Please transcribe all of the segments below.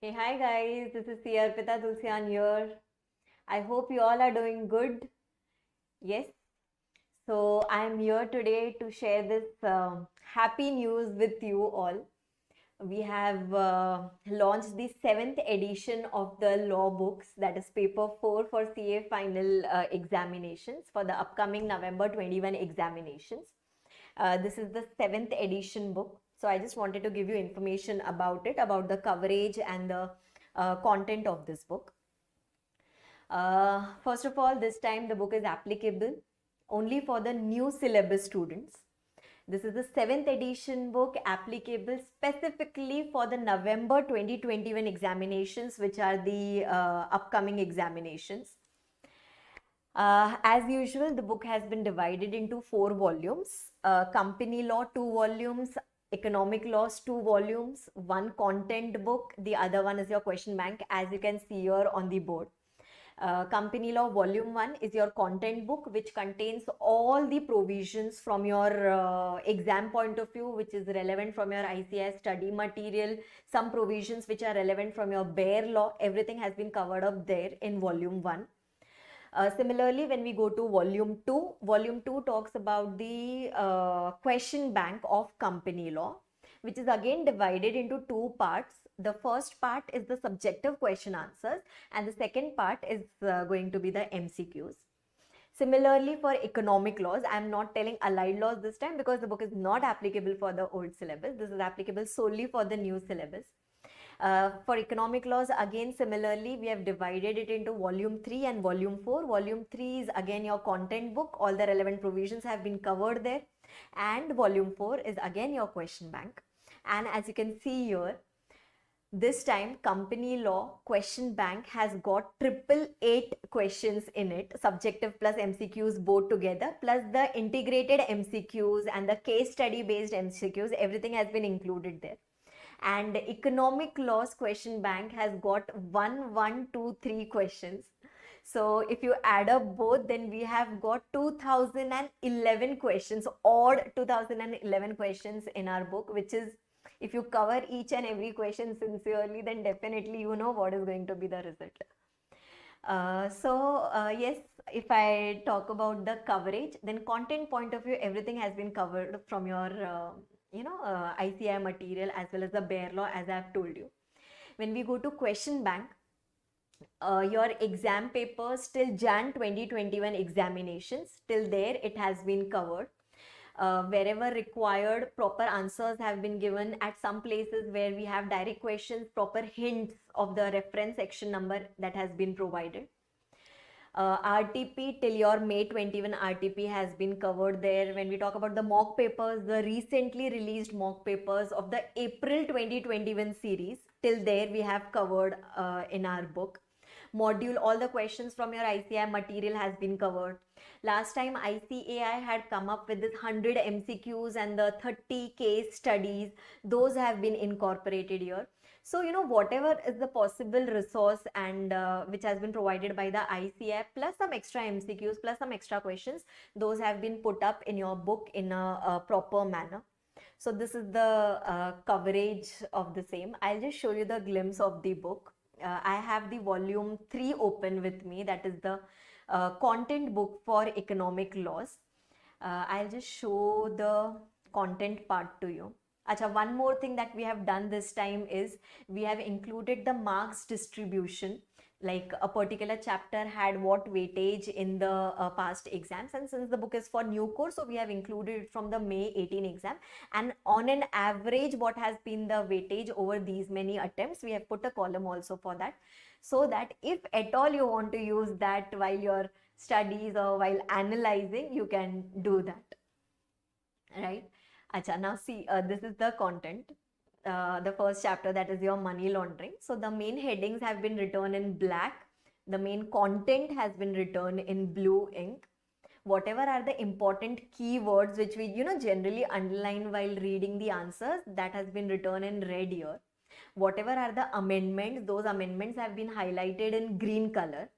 Hey, hi guys, this is Arpita Tulsian here. I hope you all are doing good. Yes, so I'm here today to share this happy news with you all. We have launched the seventh edition of the law books, that is paper 4 for CA final examinations for the upcoming November 21 examinations. This is the seventh edition book. So I just wanted to give you information about it, about the coverage and the content of this book. First of all, this time the book is applicable only for the new syllabus students. This is the seventh edition book applicable specifically for the November 2021 examinations, which are the upcoming examinations. As usual, the book has been divided into 4 volumes. Company law, 2 volumes. Economic laws, 2 volumes. One content book. The other one is your question bank, as you can see here on the board. Company Law Volume 1 is your content book, which contains all the provisions from your exam point of view, which is relevant from your ICAI study material, some provisions which are relevant from your bare law. Everything has been covered up there in Volume 1. Similarly, when we go to Volume 2 talks about the question bank of company law, which is again divided into 2 parts. The first part is the subjective question answers, and the second part is going to be the MCQs. Similarly, for economic laws, I am not telling allied laws this time because the book is not applicable for the old syllabus. This is applicable solely for the new syllabus. For economic laws, again, similarly, we have divided it into volume 3 and volume 4. Volume 3 is again your content book. All the relevant provisions have been covered there. And volume 4 is again your question bank. And as you can see here, this time company law question bank has got 888 questions in it, subjective plus MCQs both together, plus the integrated MCQs and the case study based MCQs. Everything has been included there. And economic laws question bank has got 1, 1, 2, 3 questions. So if you add up both, then we have got 2011 questions, odd 2011 questions in our book, which is, if you cover each and every question sincerely, then definitely you know what is going to be the result. Yes, if I talk about the coverage, then content point of view, everything has been covered from your ICAI material as well as the bare law, as I have told you. When we go to question bank, your exam papers till Jan 2021 examinations, till there it has been covered. Wherever required, proper answers have been given. At some places where we have direct questions, proper hints of the reference section number that has been provided. RTP till your May 21 RTP has been covered there. When we talk about the mock papers, the recently released mock papers of the April 2021 series, till there we have covered in our book. Module, all the questions from your ICAI material has been covered. Last time ICAI had come up with this 100 MCQs and the 30 case studies. Those have been incorporated here. So, whatever is the possible resource and which has been provided by the ICAI, plus some extra MCQs, plus some extra questions, those have been put up in your book in a proper manner. So this is the coverage of the same. I'll just show you the glimpse of the book. I have the volume 3 open with me, that is the content book for economic laws. I'll just show the content part to you. Acha, one more thing that we have done this time is we have included the marks distribution. Like a particular chapter had what weightage in the past exams, and since the book is for new course, so we have included it from the May 18 exam, and on an average what has been the weightage over these many attempts. We have put a column also for that, so that if at all you want to use that while your studies or while analyzing, you can do that, right? Acha, now see, this is the content. The first chapter, that is your money laundering. So the main headings have been written in black. The main content has been written in blue ink. Whatever are the important keywords which we generally underline while reading the answers, that has been written in red here. Whatever are the amendments, those amendments have been highlighted in green color.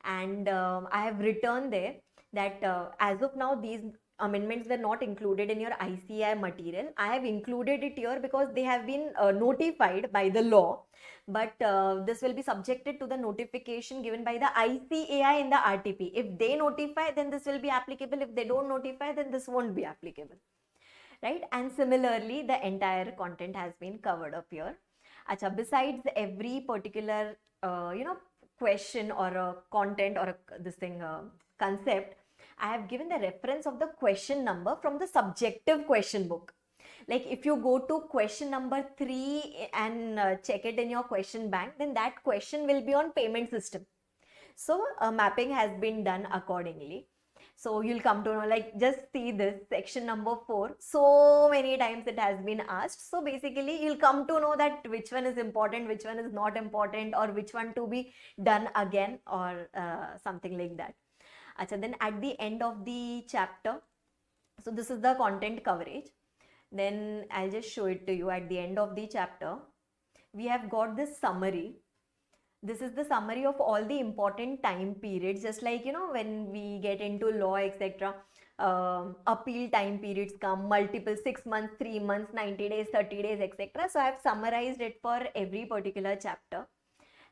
And I have written there that as of now, these amendments were not included in your ICAI material. I have included it here because they have been notified by the law, but this will be subjected to the notification given by the ICAI in the RTP. If they notify, then this will be applicable. If they don't notify, then this won't be applicable, right? And similarly, the entire content has been covered up here. Acha, besides every particular, question or a content or this thing, concept, I have given the reference of the question number from the subjective question book. Like if you go to question number 3 and check it in your question bank, then that question will be on payment system. So mapping has been done accordingly. So you'll come to know, like, just see this section number 4. So many times it has been asked. So basically you'll come to know that which one is important, which one is not important, or which one to be done again, or something like that. Achha, then at the end of the chapter, so this is the content coverage. Then I'll just show it to you. At the end of the chapter, we have got this summary. This is the summary of all the important time periods, just like, when we get into law, etc. Appeal time periods come, multiple 6 months, 3 months, 90 days, 30 days, etc. So I have summarized it for every particular chapter.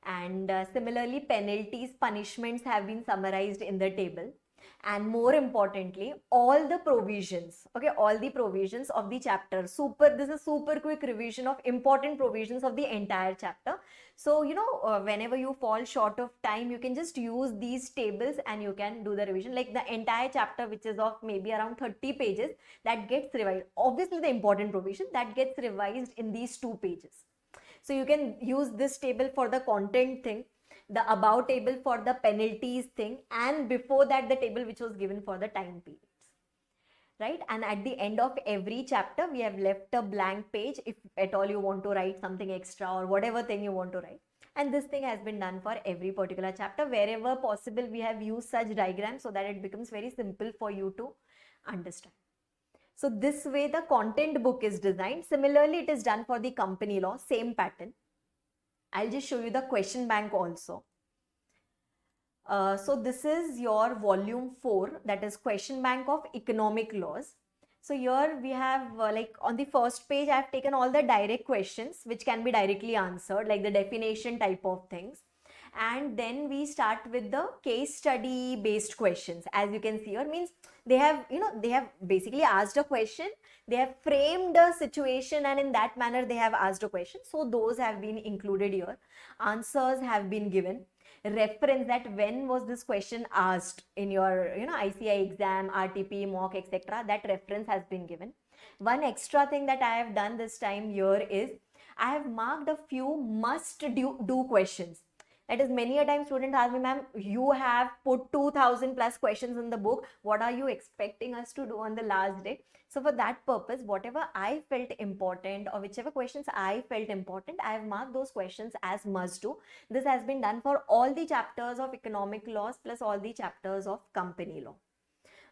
And similarly, penalties, punishments have been summarized in the table. And more importantly, all the provisions, okay, all the provisions of the chapter. This is super quick revision of important provisions of the entire chapter. So, whenever you fall short of time, you can just use these tables and you can do the revision. Like the entire chapter, which is of maybe around 30 pages, that gets revised. Obviously, the important provision that gets revised in these 2 pages. So you can use this table for the content thing, the above table for the penalties thing, and before that the table which was given for the time periods, right? And at the end of every chapter, we have left a blank page if at all you want to write something extra or whatever thing you want to write. And this thing has been done for every particular chapter. Wherever possible, we have used such diagrams so that it becomes very simple for you to understand. So this way the content book is designed. Similarly, it is done for the company law, same pattern. I'll just show you the question bank also. So this is your volume 4, that is question bank of economic laws. So here we have like on the first page, I have taken all the direct questions which can be directly answered, like the definition type of things. And then we start with the case study based questions. As you can see here, means they have basically asked a question, they have framed a situation, and in that manner they have asked a question. So those have been included here. Answers have been given. Reference, that when was this question asked in your ICAI exam, RTP, mock, etc. That reference has been given. One extra thing that I have done this time here is I have marked a few must do questions. That is, many a time students ask me, ma'am, you have put 2000 plus questions in the book. What are you expecting us to do on the last day? So for that purpose, whatever I felt important or whichever questions I felt important, I have marked those questions as must do. This has been done for all the chapters of economic laws plus all the chapters of company law.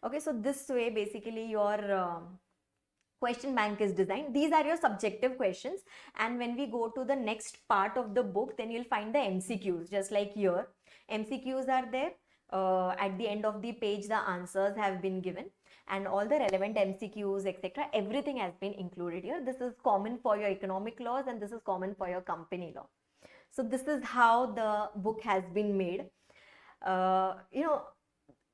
Okay, so this way basically your question bank is designed. These are your subjective questions, and when we go to the next part of the book, then you'll find the MCQs. Just like here, MCQs are there. At the end of the page, the answers have been given, and all the relevant MCQs, etc. Everything has been included here. This is common for your economic laws, and this is common for your company law. So this is how the book has been made.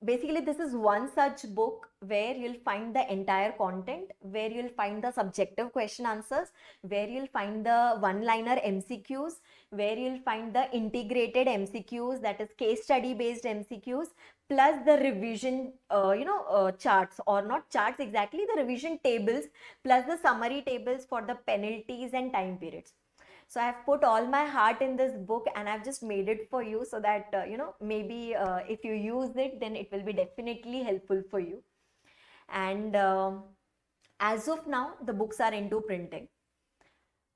Basically, this is one such book where you'll find the entire content, where you'll find the subjective question answers, where you'll find the one-liner MCQs, where you'll find the integrated MCQs, that is case study based MCQs, plus the revision, charts, or not charts exactly, the revision tables, plus the summary tables for the penalties and time periods. So I have put all my heart in this book, and I've just made it for you so that, maybe if you use it, then it will be definitely helpful for you. And as of now, the books are into printing.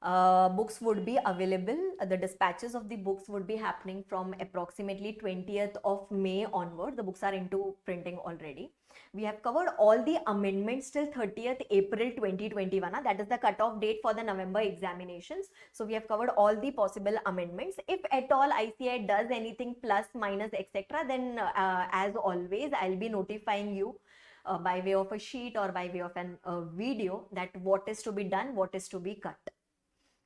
Books would be available. The dispatches of the books would be happening from approximately 20th of May onward. The books are into printing already. We have covered all the amendments till 30th April 2021. That is the cutoff date for the November examinations. So we have covered all the possible amendments. If at all ICAI does anything plus, minus, etc., then as always, I'll be notifying you by way of a sheet or by way of a video, that what is to be done, what is to be cut.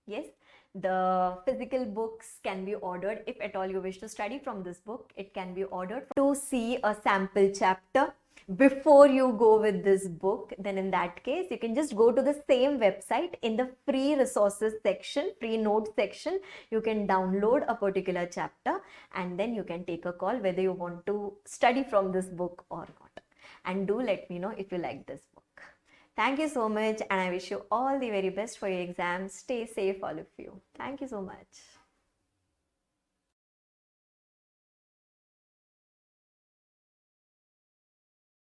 Yes, the physical books can be ordered. If at all you wish to study from this book, it can be ordered. To see a sample chapter before you go with this book, then in that case, you can just go to the same website. In the free resources section, free notes section, you can download a particular chapter and then you can take a call whether you want to study from this book or not. And do let me know if you like this book. Thank you so much, and I wish you all the very best for your exams. Stay safe, all of you. Thank you so much.